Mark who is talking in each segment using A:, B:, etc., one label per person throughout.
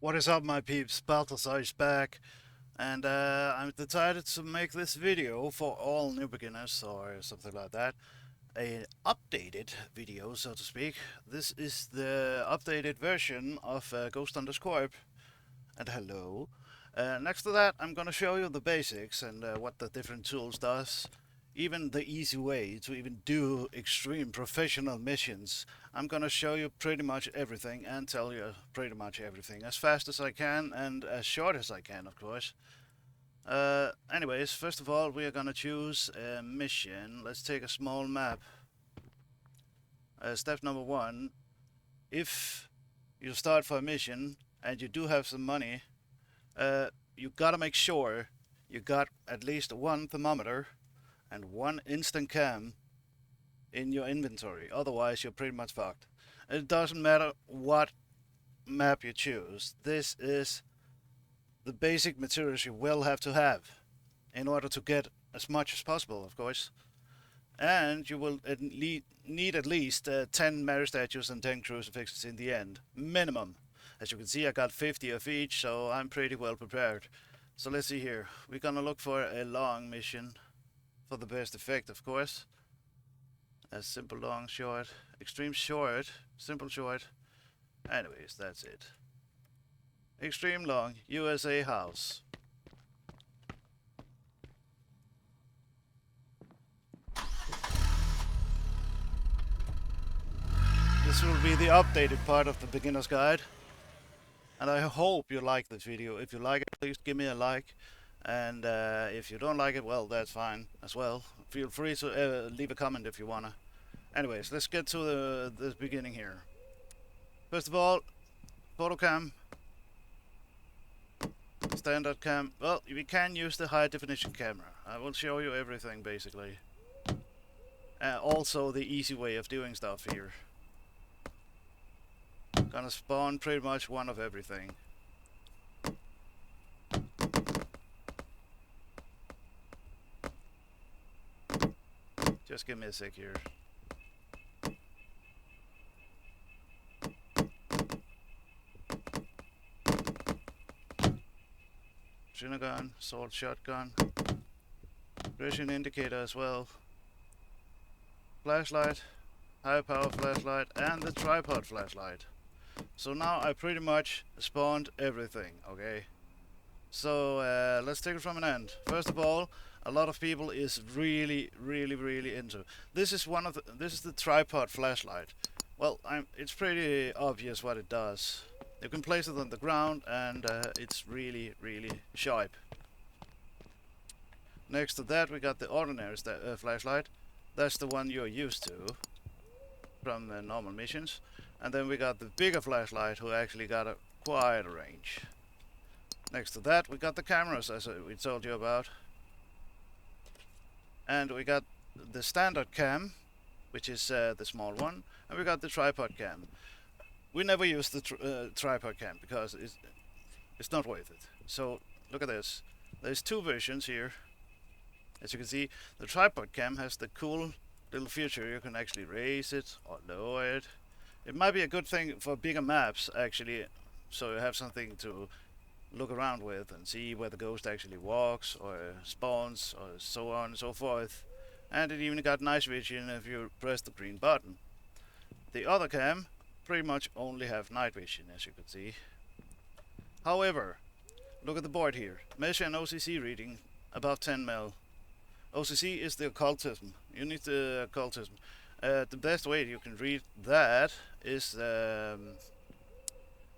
A: What is up, my peeps? Balthazhaar is back, and I'm decided to make this video for all new beginners or something like that. An updated video, so to speak. This is the updated version of Ghost Hunters Corp. And hello. Next to that, I'm gonna show you the basics and what the different tools does. Even the easy way to even do extreme professional missions. I'm gonna show you pretty much everything and tell you pretty much everything as fast as I can and as short as I can, of course. Anyways, first of all, we are gonna choose a mission. Let's take a small map. Step number one, if you start for a mission and you do have some money, you gotta make sure you got at least one thermometer and one instant cam in your inventory. Otherwise, you're pretty much fucked. It doesn't matter what map you choose. This is the basic materials you will have to have in order to get as much as possible, of course. And you will need at least 10 Mary statues and 10 crucifixes in the end, minimum. As you can see, I got 50 of each, so I'm pretty well prepared. So let's see here. We're gonna look for a long mission for the best effect, of course. A simple, long, short, extreme short, simple, short. Anyways, that's it. Extreme long, USA house. This will be the updated part of the beginner's guide. And I hope you like this video. If you like it, please give me a like. And if you don't like it, well, that's fine as well. Feel free to leave a comment if you wanna. Anyways, let's get to the beginning here. First of all, photo cam, standard cam. Well, we can use the high definition camera. I will show you everything basically. Also the easy way of doing stuff here. Gonna spawn pretty much one of everything. Just give me a sec here. Gun, assault shotgun, vision indicator as well, flashlight, high power flashlight, and the tripod flashlight. So now I pretty much spawned everything, okay? So let's take it from an end. First of all, a lot of people is really into. This is this is the tripod flashlight. Well, it's pretty obvious what it does. You can place it on the ground and it's really sharp. Next to that we got the ordinary flashlight. That's the one you're used to from the normal missions. And then we got the bigger flashlight who actually got a quite a range. Next to that we got the cameras as we told you about. And we got the standard cam, which is the small one. And we got the tripod cam. We never use the tripod cam because it's not worth it. So look at this. There's two versions here. As you can see, the tripod cam has the cool little feature. You can actually raise it or lower it. It might be a good thing for bigger maps actually, so you have something to look around with and see where the ghost actually walks or spawns or so on and so forth. And it even got nice vision if you press the green button. The other cam pretty much only have night vision, as you can see. However, look at the board here. Measure an OCC reading above 10 mil. OCC is the occultism. You need the occultism. The best way you can read that is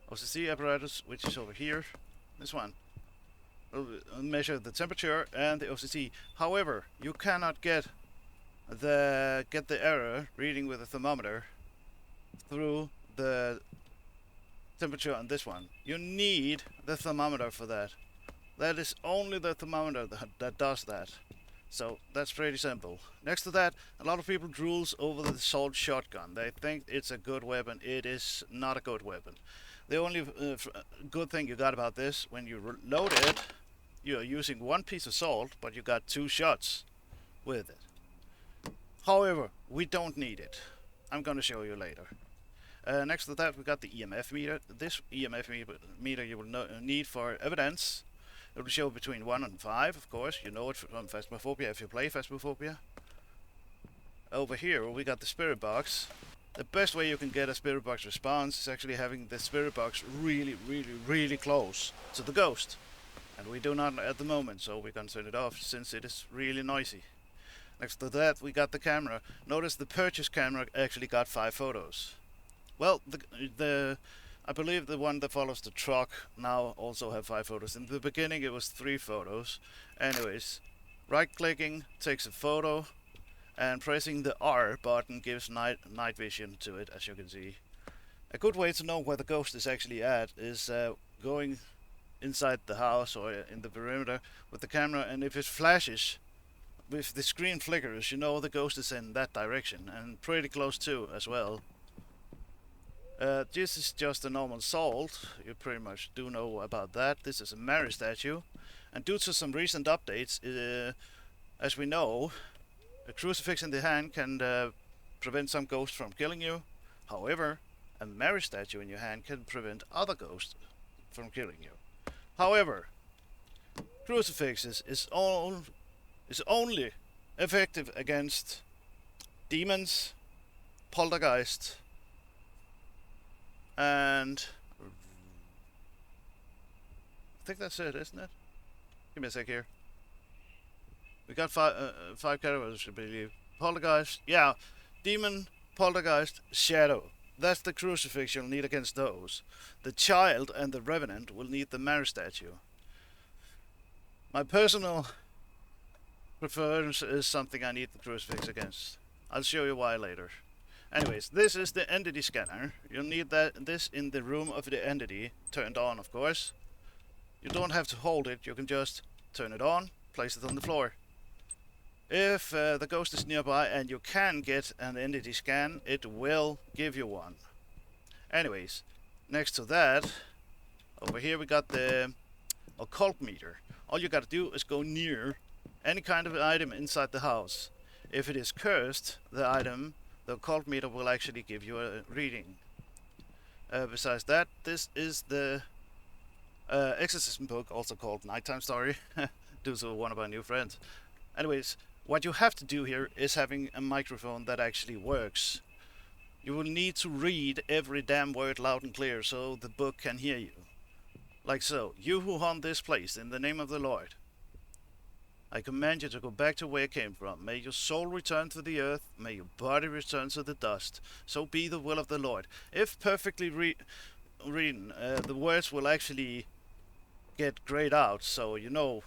A: OCC apparatus, which is over here. This one. Will measure the temperature and the OCC. However, you cannot get the error reading with a thermometer through the temperature on this one. You need the thermometer for that. That is only the thermometer that does that. So that's pretty simple. Next to that, a lot of people drools over the assault shotgun. They think it's a good weapon. It is not a good weapon. The only good thing you got about this, when you load it, you're using one piece of salt, but you got 2 shots with it. However, we don't need it. I'm gonna show you later. Next to that, we got the EMF meter. This EMF meter you will need for evidence. It will show between 1 and 5, of course. You know it from Phasmophobia if you play Phasmophobia. Over here, we got the spirit box. The best way you can get a spirit box response is actually having the spirit box really, really, really close to the ghost. And we do not at the moment, so we can turn it off since it is really noisy. Next to that, we got the camera. Notice the purchase camera actually got 5 photos. Well, I believe the one that follows the truck now also have 5 photos. In the beginning, it was 3 photos. Anyways, right-clicking takes a photo, and pressing the R button gives night vision to it, as you can see. A good way to know where the ghost is actually at is going inside the house or in the perimeter with the camera, and if it flashes, if the screen flickers, you know the ghost is in that direction, and pretty close too as well. This is just a normal salt. You pretty much do know about that. This is a Mary statue, and due to some recent updates, as we know, a crucifix in the hand can prevent some ghosts from killing you. However, a Mary statue in your hand can prevent other ghosts from killing you. However, crucifixes is only effective against demons, poltergeist, and I think that's it, isn't it? Give me a sec here. We got 5 categories, I believe. Poltergeist, yeah, demon, poltergeist, shadow. That's the crucifix you'll need against those. The child and the revenant will need the Mary statue. My personal preference is something I need the crucifix against. I'll show you why later. Anyways, this is the entity scanner. You'll need this in the room of the entity, turned on of course. You don't have to hold it, you can just turn it on, place it on the floor. If the ghost is nearby and you can get an entity scan, it will give you one. Anyways, next to that, over here we got the occult meter. All you gotta do is go near any kind of item inside the house. If it is cursed, the occult meter will actually give you a reading. Besides that, this is the exorcism book, also called Nighttime Story, due to one of our new friends. Anyways, what you have to do here is having a microphone that actually works. You will need to read every damn word loud and clear so the book can hear you. Like so, you who haunt this place in the name of the Lord, I command you to go back to where you came from. May your soul return to the earth, may your body return to the dust. So be the will of the Lord. If perfectly written, the words will actually get grayed out, so you know.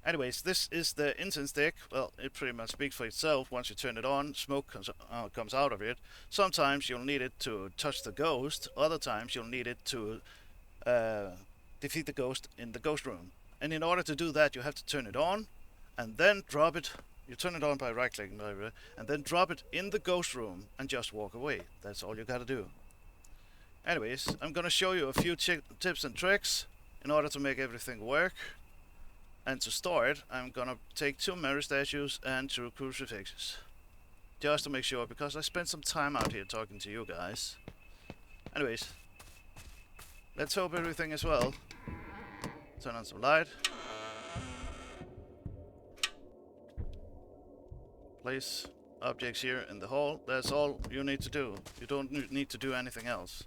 A: Anyways, this is the incense stick. Well, it pretty much speaks for itself. Once you turn it on, smoke comes out of it. Sometimes you'll need it to touch the ghost. Other times you'll need it to defeat the ghost in the ghost room. And in order to do that, you have to turn it on and then drop it. You turn it on by right-clicking, and then drop it in the ghost room and just walk away. That's all you gotta do. Anyways, I'm gonna show you a few tips and tricks in order to make everything work. And to start, I'm gonna take 2 Mary statues and 2 crucifixes. Just to make sure, because I spent some time out here talking to you guys. Anyways, let's hope everything is well. Turn on some light. Place objects here in the hall. That's all you need to do. You don't need to do anything else.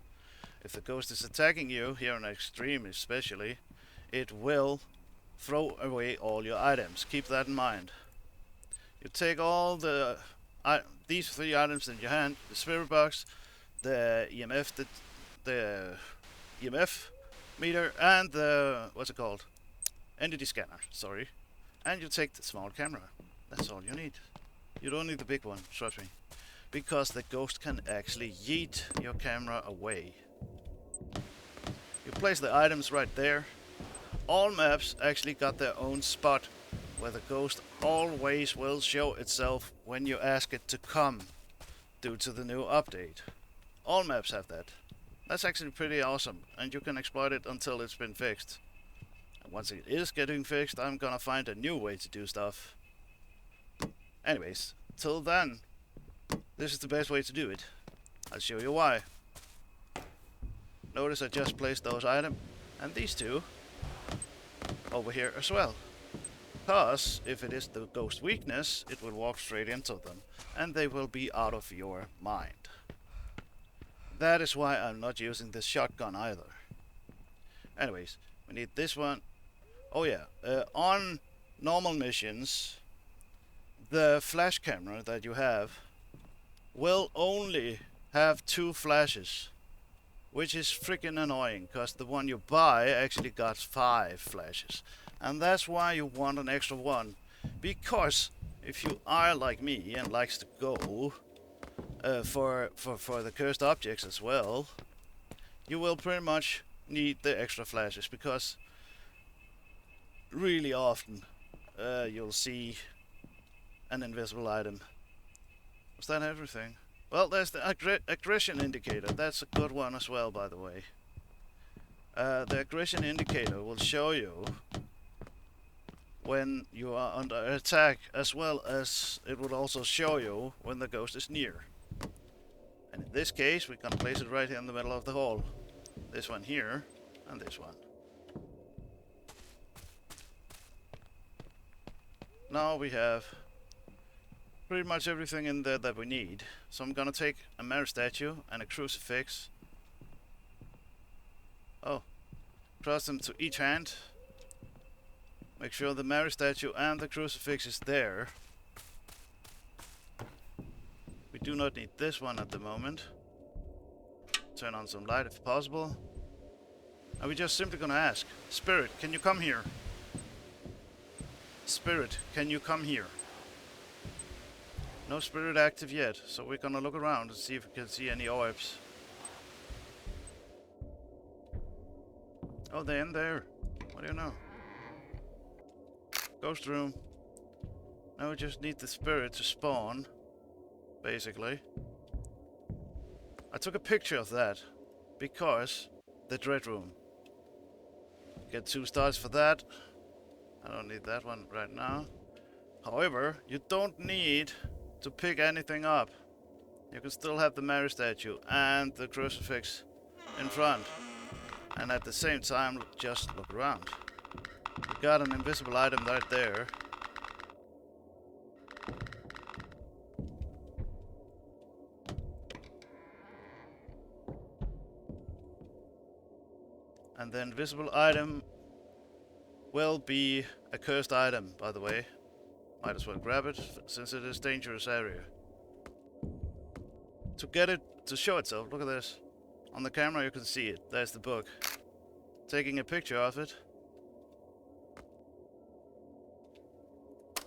A: If the ghost is attacking you, here in Extreme especially, it will throw away all your items. Keep that in mind. You take all these 3 items in your hand: the spirit box, the EMF meter, and the entity scanner. Sorry, and you take the small camera. That's all you need. You don't need the big one, trust me, because the ghost can actually yeet your camera away. You place the items right there. All maps actually got their own spot where the ghost always will show itself when you ask it to come, due to the new update. All maps have that. That's actually pretty awesome, and you can exploit it until it's been fixed. And once it is getting fixed, I'm gonna find a new way to do stuff. Anyways, till then, this is the best way to do it. I'll show you why. Notice I just placed those items and these two over here as well. Because if it is the ghost weakness, it will walk straight into them and they will be out of your mind. That is why I'm not using this shotgun either. Anyways, we need this one. Oh yeah, on normal missions, the flash camera that you have will only have 2 flashes, which is freaking annoying because the one you buy actually got 5 flashes, and that's why you want an extra one. Because if you are like me and likes to go for the cursed objects as well, you will pretty much need the extra flashes, because really often you'll see an invisible item. Was that everything? Well, there's the aggression indicator. That's a good one as well, by the way. The aggression indicator will show you when you are under attack, as well as it will also show you when the ghost is near. And in this case, we're gonna place it right here in the middle of the hall. This one here, and this one. Now we have pretty much everything in there that we need. So I'm gonna take a Mary statue and a crucifix. Oh, cross them to each hand. Make sure the Mary statue and the crucifix is there. We do not need this one at the moment. Turn on some light if possible. And we're just simply gonna ask, Spirit, can you come here? Spirit, can you come here? No spirit active yet, so we're gonna look around and see if we can see any orbs. Oh, they're in there. What do you know? Ghost room. Now we just need the spirit to spawn, basically. I took a picture of that because the dread room. Get 2 stars for that. I don't need that one right now. However, you don't need to pick anything up. You can still have the Mary statue and the crucifix in front, and at the same time just look around. You got an invisible item right there. And the invisible item will be a cursed item, by the way. Might as well grab it, since it is dangerous area. To get it to show itself, look at this. On the camera you can see it. There's the book. Taking a picture of it.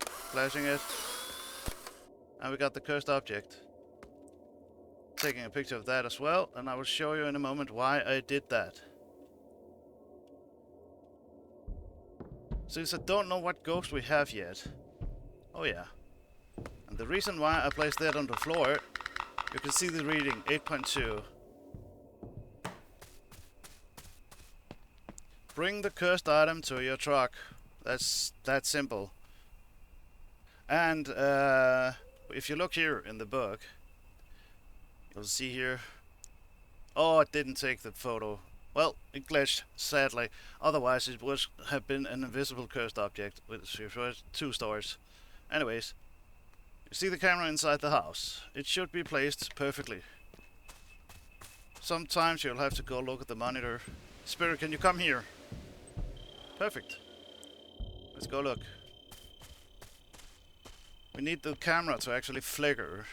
A: Flashing it. And we got the cursed object. Taking a picture of that as well, and I will show you in a moment why I did that. Since I don't know what ghost we have yet. Oh yeah. And the reason why I placed that on the floor, you can see the reading, 8.2. Bring the cursed item to your truck. That's that simple. And if you look here in the book, you'll see here. Oh, it didn't take the photo. Well, it glitched, sadly. Otherwise, it would have been an invisible cursed object with 2 stars. Anyways, you see the camera inside the house. It should be placed perfectly. Sometimes you'll have to go look at the monitor. Spirit, can you come here? Perfect. Let's go look. We need the camera to actually flicker.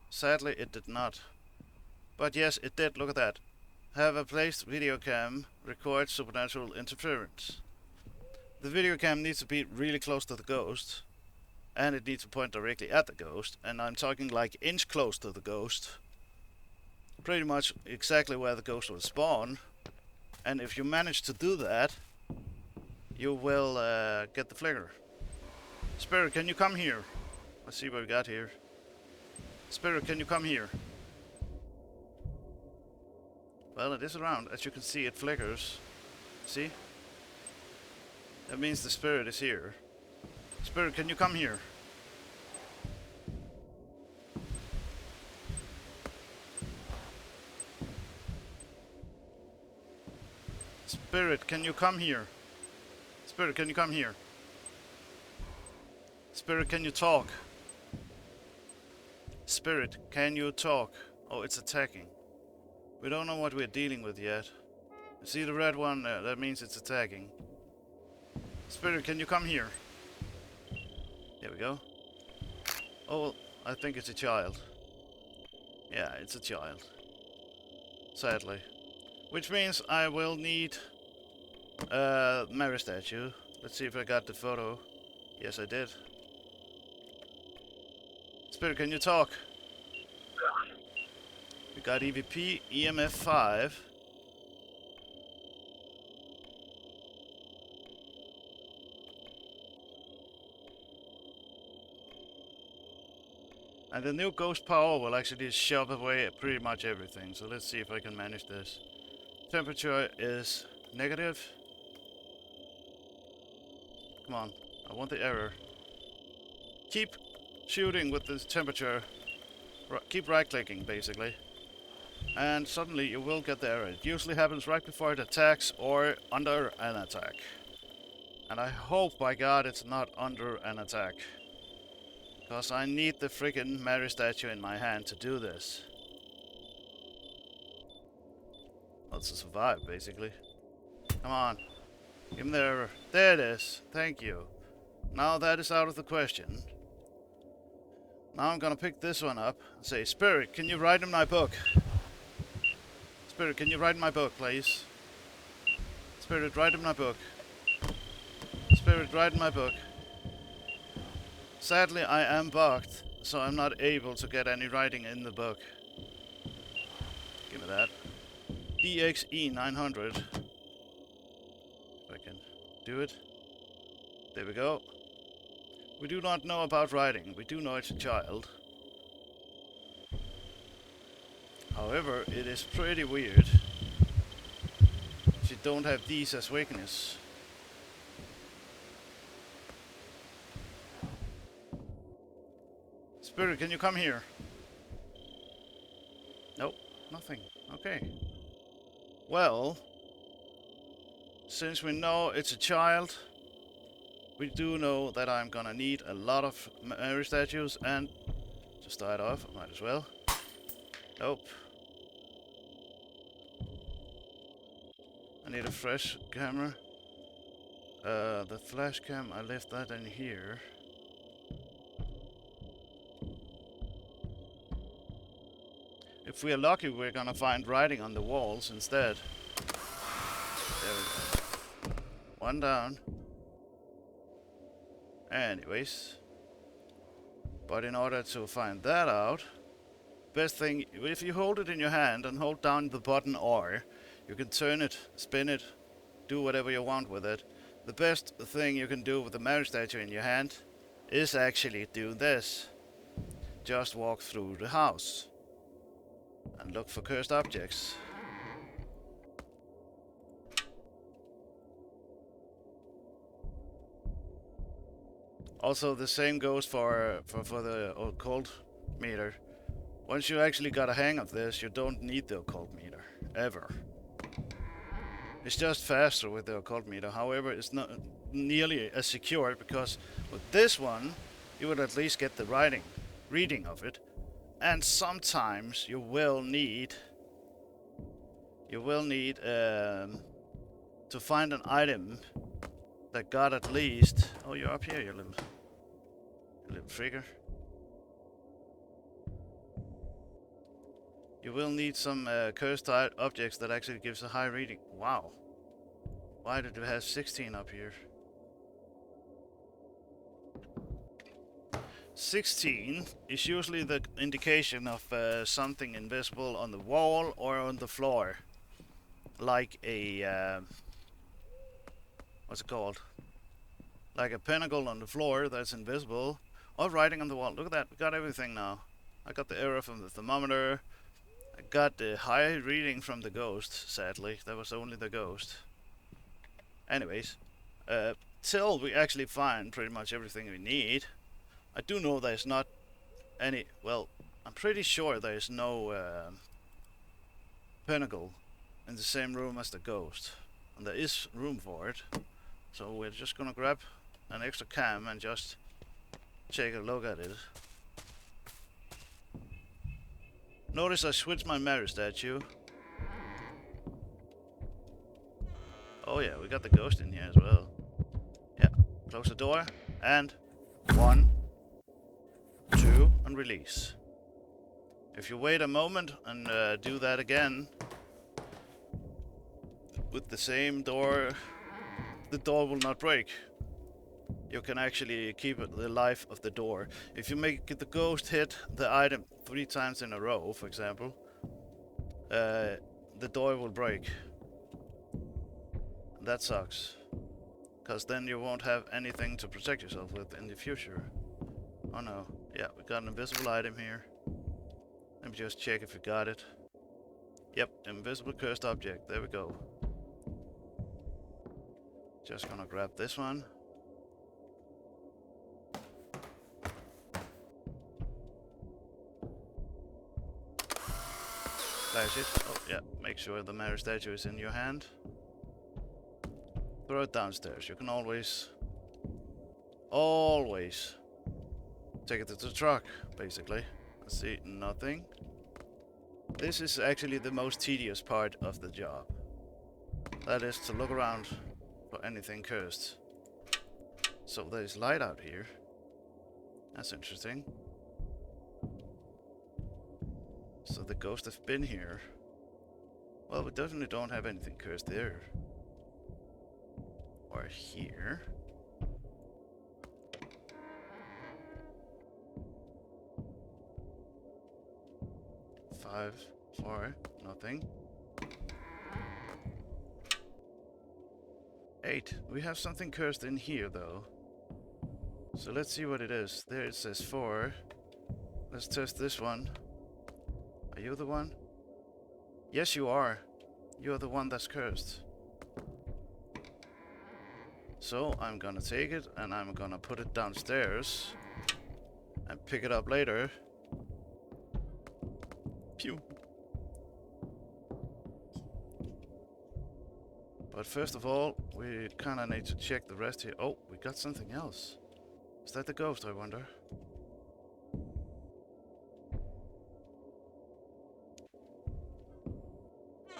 A: Sadly, it did not. But yes, it did. Look at that. Have a placed video cam record supernatural interference. The video cam needs to be really close to the ghost, and it needs to point directly at the ghost, and I'm talking like inch close to the ghost. Pretty much exactly where the ghost will spawn. And if you manage to do that, you will get the flicker. Spirit, can you come here? Let's see what we got here. Spirit, can you come here? Well, it is around. As you can see, it flickers. See? That means the spirit is here. Spirit, can you come here? Spirit, can you come here? Spirit, can you come here? Spirit, can you talk? Spirit, can you talk? Oh, it's attacking. We don't know what we're dealing with yet. You see the red one there? That means it's attacking. Spirit, can you come here? There we go. Oh, I think it's a child. Yeah, it's a child. Sadly. Which means I will need Mary statue. Let's see if I got the photo. Yes, I did. Spirit, can you talk? We got EVP, EMF 5. And the new ghost power will actually shove away pretty much everything. So let's see if I can manage this. Temperature is negative. Come on, I want the error. Keep shooting with the temperature. Keep right clicking basically. And suddenly you will get the error. It usually happens right before it attacks or under an attack. And I hope by God it's not under an attack. Because I need the freaking Mary statue in my hand to do this. Well, to survive, basically. Come on. Give me the error. There it is. Thank you. Now that is out of the question. Now I'm gonna pick this one up and say, Spirit, can you write in my book? Spirit, can you write in my book, please? Spirit, write in my book. Spirit, write in my book. Sadly, I am bugged, so I'm not able to get any writing in the book. Give me that. DXE 900. If I can do it. There we go. We do not know about writing. We do know it's a child. However, it is pretty weird if you don't have these as weakness. Spirit, can you come here? Nope, nothing. Okay. Well, since we know it's a child, we do know that I'm gonna need a lot of Mary statues, and to start off, I might as well. Nope. I need a fresh camera. The flash cam, I left that in here. If we are lucky, we're gonna find writing on the walls instead. There we go. One down. Anyways. But in order to find that out, best thing, if you hold it in your hand and hold down the button R, you can turn it, spin it, do whatever you want with it. The best thing you can do with the Mary statue in your hand is actually do this. Just walk through the house and look for cursed objects. Also, the same goes for the occult meter. Once you actually got a hang of this, you don't need the occult meter, ever. It's just faster with the occult meter. However, it's not nearly as secure, because with this one, you would at least get the reading of it. And sometimes you will need to find an item that got at least. Oh, you're up here, you little figure. You will need some cursed objects that actually gives a high reading. Wow. Why did it have 16 up here? 16 is usually the indication of something invisible on the wall or on the floor. Like a, what's it called? Like a pinnacle on the floor that's invisible, or writing on the wall. Look at that, we got everything now. I got the error from the thermometer. I got the high reading from the ghost, sadly. That was only the ghost. Anyways, till we actually find pretty much everything we need. I do know there's not any, well, I'm pretty sure there's no pinnacle in the same room as the ghost. and there is room for it. So we're just gonna grab an extra cam and just take a look at it. Notice I switched my Mary statue. Oh yeah, we got the ghost in here as well. Yeah, close the door, and 1, 2, and release. If you wait a moment and do that again with the same door, the door will not break. You can actually keep the life of the door. If you make the ghost hit the item 3 times in a row, for example, the door will break. That sucks, because then you won't have anything to protect yourself with in the future. Oh no, yeah, we got an invisible item here. Let me just check if we got it. Yep, invisible cursed object, there we go. Just gonna grab this one. Flash it. Oh yeah, make sure the mirror statue is in your hand. Throw it downstairs. You can always take it to the truck, basically. I see nothing. This is actually the most tedious part of the job. That is to look around for anything cursed. So there's light out here. That's interesting. So the ghosts have been here. Well, we definitely don't have anything cursed there. Or here. Five, 4, nothing. 8. We have something cursed in here though. So let's see what it is. There it says 4. Let's test this one. Are you the one? Yes, you are. You're the one that's cursed. So I'm gonna take it and I'm gonna put it downstairs and pick it up later. Pew. But first of all, we kinda need to check the rest here. Oh, we got something else. Is that the ghost, I wonder?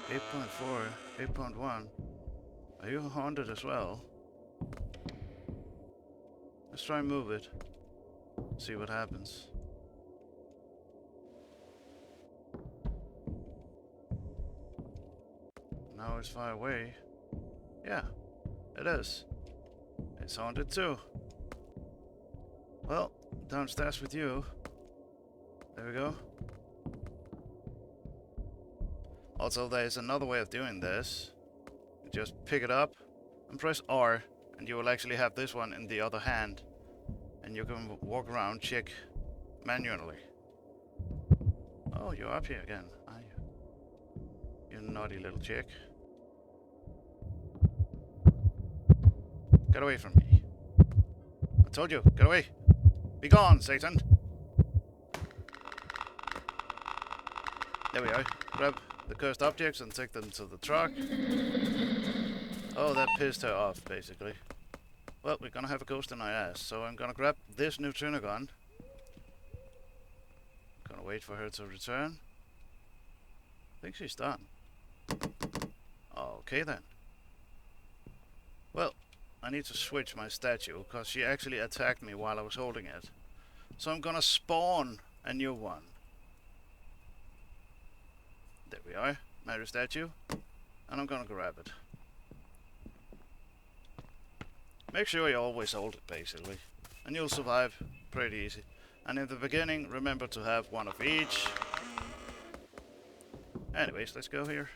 A: .4, 8.1. Are you haunted as well? Let's try and move it. See what happens. Now it's far away. Yeah, it is. It's haunted too. Well, downstairs with you. There we go. Also, there's another way of doing this. You just pick it up and press R, and you will actually have this one in the other hand. And you can walk around, check manually. Oh, you're up here again, are you? You naughty little chick. Get away from me. I told you, get away. Be gone, Satan. There we are. Grab the cursed objects and take them to the truck. Oh, that pissed her off, basically. Well, we're gonna have a ghost in our ass, so I'm gonna grab this neutrino gun. Gonna wait for her to return. I think she's done. Okay then. Well, I need to switch my statue, because she actually attacked me while I was holding it. So I'm gonna spawn a new one. There we are, Mary statue. And I'm gonna grab it. Make sure you always hold it, basically. And you'll survive pretty easy. And in the beginning, remember to have one of each. Anyways, let's go here.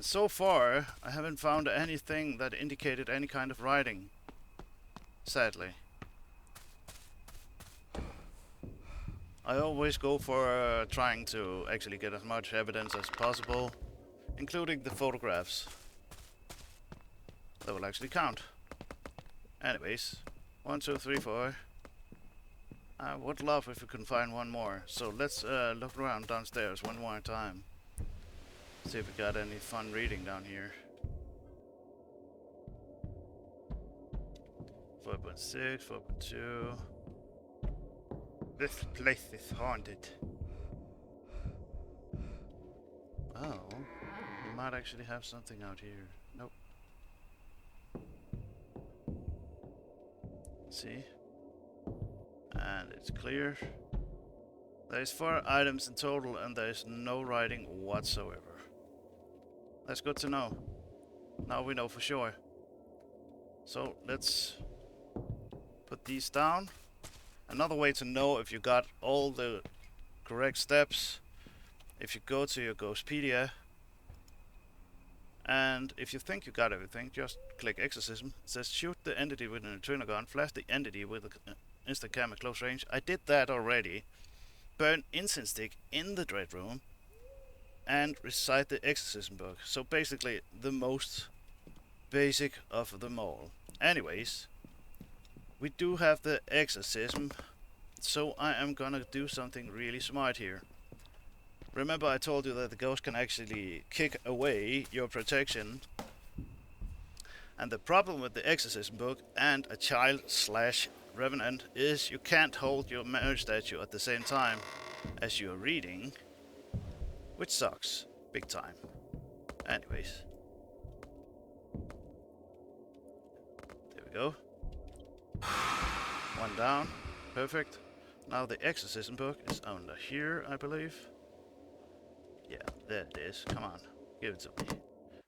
A: So far, I haven't found anything that indicated any kind of writing. Sadly. I always go for trying to actually get as much evidence as possible, including the photographs. That will actually count. Anyways, 1, 2, 3, 4. I would love if we can find one more. So let's look around downstairs one more time. See if we got any fun reading down here. 4.6, 4.2. This place is haunted. Oh, we might actually have something out here. Nope. See? And it's clear. There's 4 items in total and there's no writing whatsoever. That's good to know. Now we know for sure. So let's put these down. Another way to know if you got all the correct steps, if you go to your Ghostpedia, and if you think you got everything, just click Exorcism. It says shoot the entity with a neutrino gun, flash the entity with an instant cam at close range. I did that already. Burn incense stick in the dread room, and recite the exorcism book. So basically the most basic of them all. Anyways, we do have the exorcism, so I am gonna do something really smart here. Remember I told you that the ghost can actually kick away your protection, and the problem with the exorcism book and a child slash revenant is you can't hold your marriage statue at the same time as you're reading, which sucks big time. Anyways, there we go. One down, perfect. Now the exorcism book is under here, I believe. Yeah, there it is. Come on, give it to me.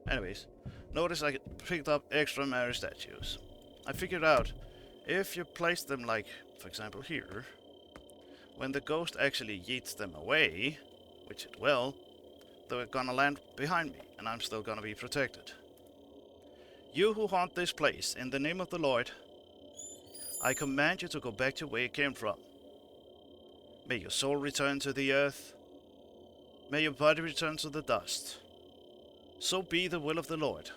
A: Anyways, notice I picked up extra Mary statues. I figured out if you place them, like for example here, when the ghost actually yeets them away, which it will, they're gonna land behind me and I'm still gonna be protected. You who haunt this place, in the name of the Lord, I command you to go back to where you came from. May your soul return to the earth. May your body return to the dust. So be the will of the Lord.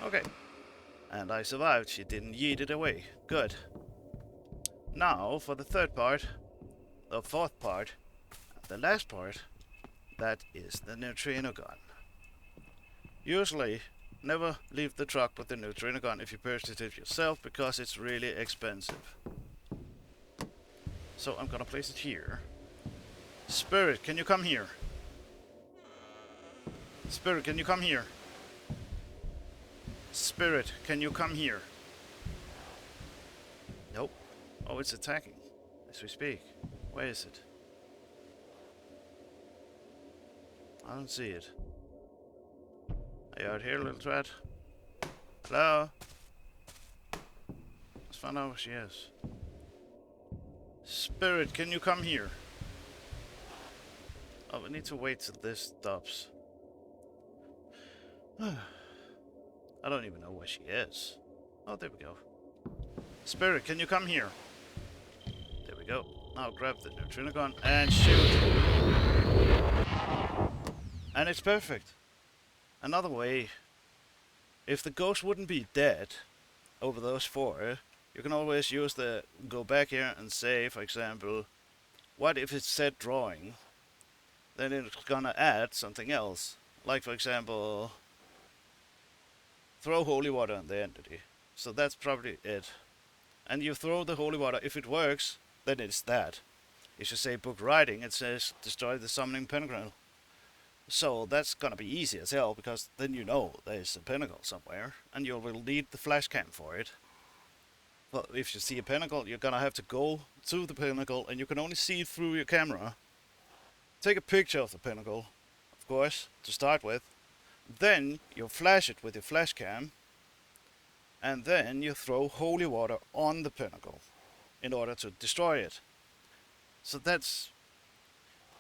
A: Okay. And I survived. She didn't yeet it away. Good. Now, for the third part, the fourth part, the last part, that is the neutrino gun. Usually, never leave the truck with the neutrino gun if you purchase it yourself, because it's really expensive. So I'm gonna place it here. Spirit, can you come here? Spirit, can you come here? Spirit, can you come here? Nope. Oh, it's attacking as we speak. Where is it? I don't see it. Are you out here, little twat? Hello? Let's find out where she is. Spirit, can you come here? Oh, we need to wait till this stops. I don't even know where she is. Oh, there we go. Spirit, can you come here? There we go. Now grab the neutrino gun and shoot. And it's perfect. Another way, if the ghost wouldn't be dead over those 4, you can always use the go back here and say, for example, what if it said drawing? Then it's gonna add something else. Like, for example, throw holy water on the entity. So that's probably it. And you throw the holy water. If it works, then it's that. If you say book writing, it says destroy the summoning pentacle. So that's gonna be easy as hell, because then you know there's a pinnacle somewhere, and you will need the flash cam for it. But if you see a pinnacle, you're gonna have to go to the pinnacle, and you can only see it through your camera. Take a picture of the pinnacle, of course, to start with. Then you flash it with your flash cam, and then you throw holy water on the pinnacle in order to destroy it. So that's...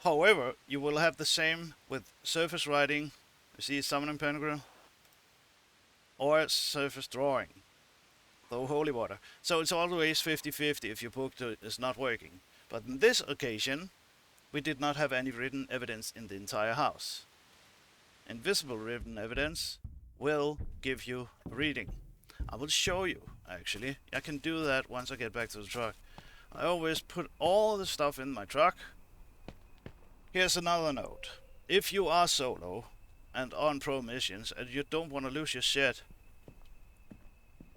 A: However, you will have the same with surface writing, you see summoning pentacle, or surface drawing, throw holy water. So it's always 50-50 if your book is not working. But in this occasion, we did not have any written evidence in the entire house. Invisible written evidence will give you a reading. I will show you, actually. I can do that once I get back to the truck. I always put all the stuff in my truck. Here's another note. if you are solo and on pro missions and you don't want to lose your shit,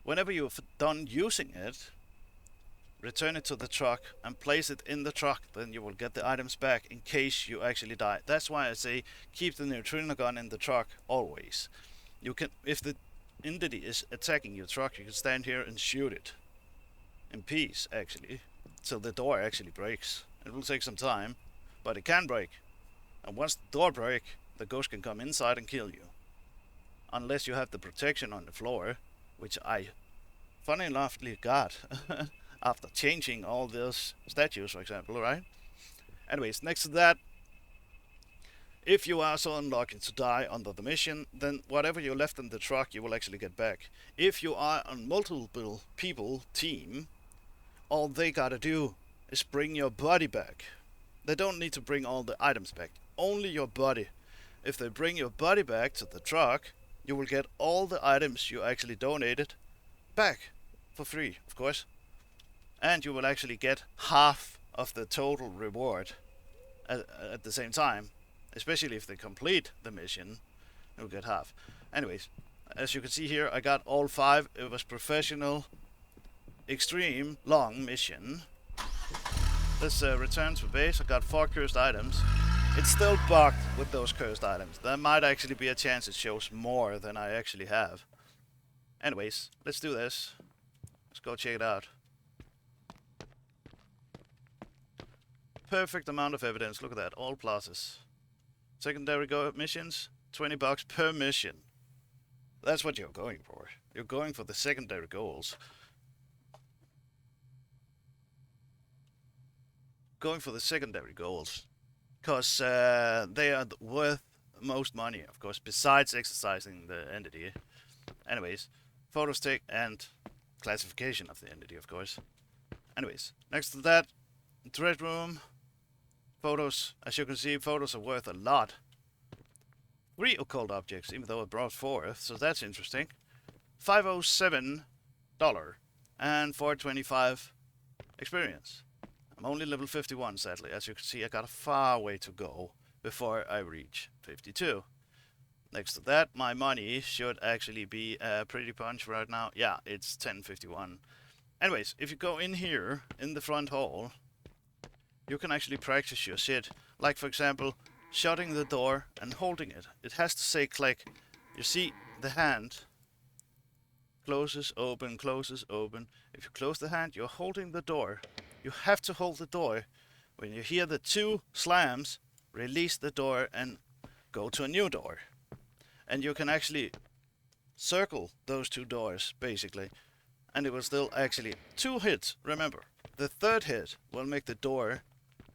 A: whenever you've done using it, return it to the truck and place it in the truck. Then you will get the items back in case you actually die. That's why I say keep the neutrino gun in the truck always. You can, if the entity is attacking your truck, you can stand here and shoot it in peace, actually, till the door actually breaks. It will take some time, but it can break. And once the door breaks, the ghost can come inside and kill you. Unless you have the protection on the floor, which I, funny enough, got after changing all those statues, for example, right? Anyways, next to that, if you are so unlucky to die under the mission, then whatever you left in the truck, you will actually get back. If you are on multiple people team, all they gotta do is bring your body back. They don't need to bring all the items back, only your body. If they bring your body back to the truck, you will get all the items you actually donated back for free, of course. And you will actually get half of the total reward at the same time. Especially if they complete the mission, you'll get half. Anyways, as you can see here, I got all 5. It was professional, extreme, long mission. Let's return to base. I got 4 cursed items. It's still bugged with those cursed items. There might actually be a chance it shows more than I actually have. Anyways, let's do this. Let's go check it out. Perfect amount of evidence. Look at that. All pluses. Secondary missions, $20 per mission. That's what you're going for. You're going for the secondary goals. Going for the secondary goals. Because they are worth most money, of course, besides exercising the entity. Anyways, photo stick and classification of the entity, of course. Anyways, next to that, Dread Room. Photos, as you can see, photos are worth a lot. 3 occult objects, even though I brought 4, so that's interesting. $507 and $425 experience. I'm only level 51, sadly. As you can see, I got a far way to go before I reach 52. Next to that, my money should actually be a pretty punch right now. Yeah, it's 1051. Anyways, if you go in here, in the front hall, you can actually practice your shit. Like, for example, shutting the door and holding it. It has to say click. You see the hand closes, open, closes, open. If you close the hand, you're holding the door. You have to hold the door. When you hear the 2 slams, release the door and go to a new door. And you can actually circle those 2 doors, basically. And it will still actually 2 hits, remember. The 3rd hit will make the door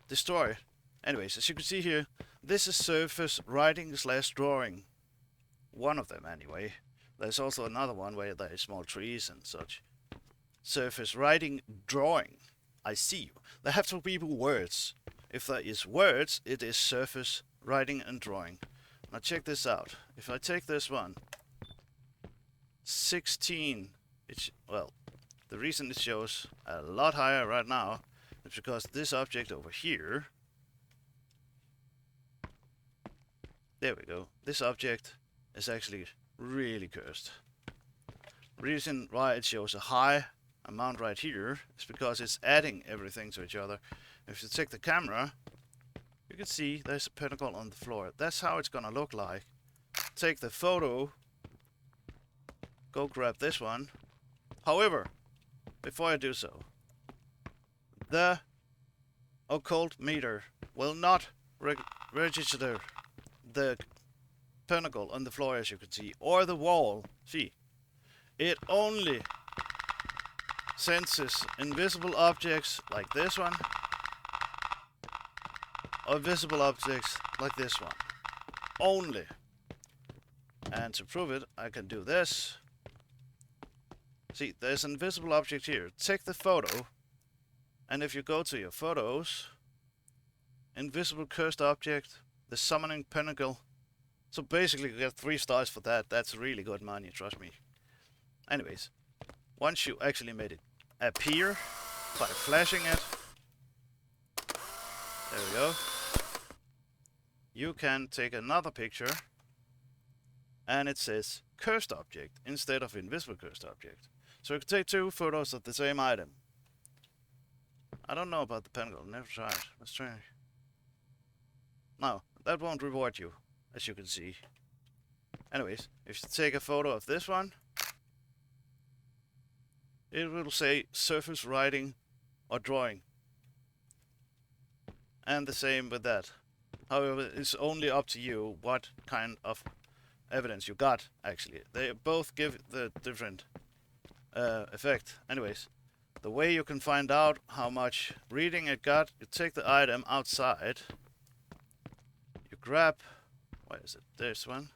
A: destroy. Anyways, as you can see here, this is surface writing / drawing. One of them anyway. There's also another one where there is small trees and such. Surface writing drawing. I see you. There have to be words. If there is words, it is surface writing and drawing. Now check this out. If I take this one, 16. Well, the reason it shows a lot higher right now is because this object over here, there we go, this object is actually really cursed. Reason why it shows a high amount right here is because it's adding everything to each other. If you take the camera, you can see there's a pentacle on the floor. That's how it's gonna look like. Take the photo, go grab this one. However, before I do so, the occult meter will not register the pentacle on the floor, as you can see, or the wall. See, it only senses invisible objects like this one, or visible objects like this one. Only. And to prove it, I can do this. See, there's an invisible object here. Take the photo, and if you go to your photos, invisible cursed object, the summoning pentacle. So basically you get 3 stars for that. That's really good money, trust me. Anyways, once you actually made it appear by flashing it, there we go. you can take another picture and it says cursed object instead of invisible cursed object. So you can take 2 photos of the same item. I don't know about the pentacle, never tried. Let's try. No, that won't reward you, as you can see. Anyways, if you take a photo of this one, it will say surface writing or drawing. And the same with that. However, it's only up to you what kind of evidence you got, actually. They both give the different effect. Anyways, the way you can find out how much reading it got, you take the item outside, you grab, what is it, this one,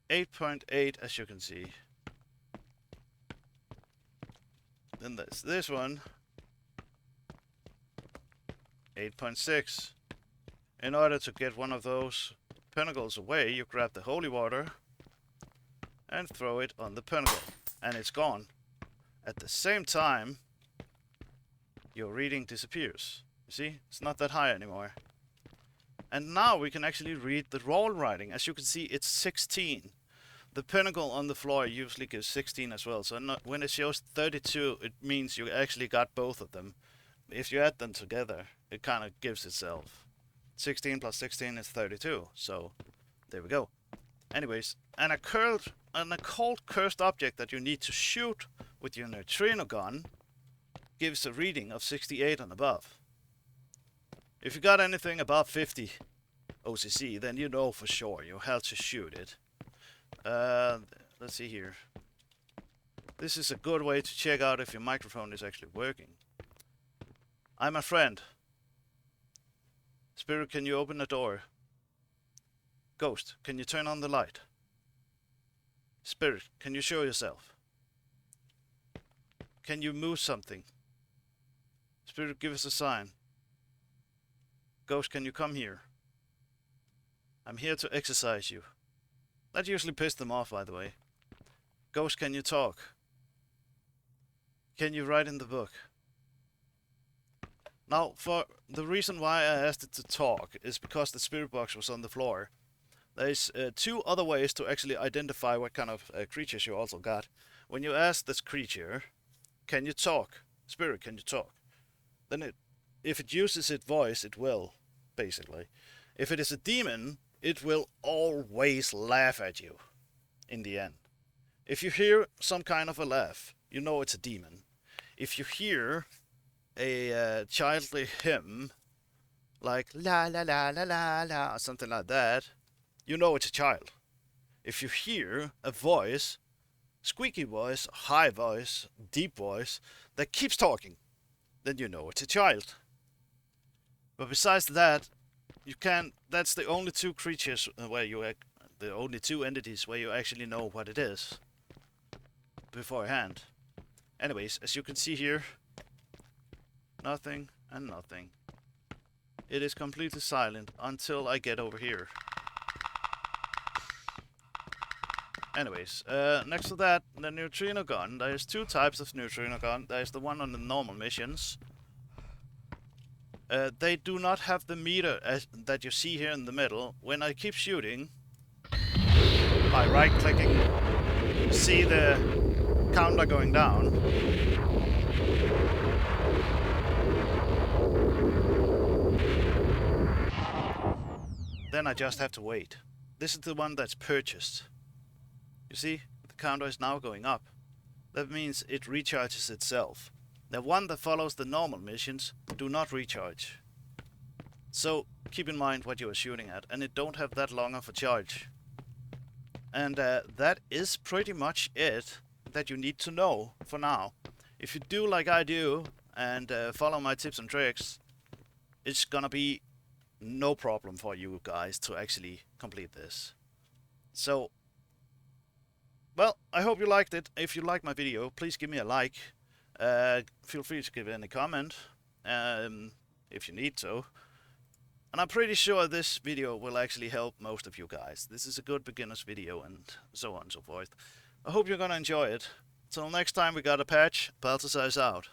A: 8.8 as you can see. Then there's this one, 8.6. In order to get one of those pinnacles away, you grab the holy water and throw it on the pinnacle, and it's gone. At the same time, your reading disappears. You see, it's not that high anymore. And now we can actually read the roll writing. As you can see, it's 16. The pinnacle on the floor usually gives 16 as well. So when it shows 32, it means you actually got both of them. If you add them together, it kind of gives itself. 16 plus 16 is 32. So there we go. Anyways, and a cold cursed object that you need to shoot with your neutrino gun gives a reading of 68 and above. If you got anything above 50 OCC, then you know for sure you have to shoot it. Let's see here. This is a good way to check out if your microphone is actually working. I'm a friend. Spirit, can you open the door? Ghost, can you turn on the light? Spirit, can you show yourself? Can you move something? Spirit, give us a sign. Ghost, can you come here? I'm here to exercise you. That usually pisses them off, by the way. Ghost, can you talk? Can you write in the book? Now, for the reason why I asked it to talk is because the spirit box was on the floor. There's 2 other ways to actually identify what kind of creatures you also got. When you ask this creature, can you talk? Spirit, can you talk? Then if it uses its voice, it will, basically. If it is a demon, it will always laugh at you in the end. If you hear some kind of a laugh, you know it's a demon. If you hear a childly hymn, like la la la la la la, or something like that, you know it's a child. If you hear a voice, squeaky voice, high voice, deep voice, that keeps talking, then you know it's a child. But besides that, that's the only 2 creatures where the only 2 entities where you actually know what it is beforehand. Anyways, as you can see here, nothing and nothing. It is completely silent until I get over here. Anyways, next to that, the neutrino gun. There's 2 types of neutrino gun. There's the one on the normal missions. They do not have the meter that you see here in the middle. When I keep shooting, by right-clicking, you see the counter going down. Then I just have to wait. This is the one that's purchased. You see, the counter is now going up. That means it recharges itself. The one that follows the normal missions do not recharge. So keep in mind what you are shooting at, and it don't have that long of a charge. And that is pretty much it that you need to know for now. If you do like I do and follow my tips and tricks, it's gonna be no problem for you guys to actually complete this. So, well, I hope you liked it. If you liked my video, please give me a like. Feel free to give any comment if you need to. And I'm pretty sure this video will actually help most of you guys. This is a good beginner's video and so on and so forth. I hope you're gonna enjoy it. Till next time, we got a patch. Balthazhaar is out.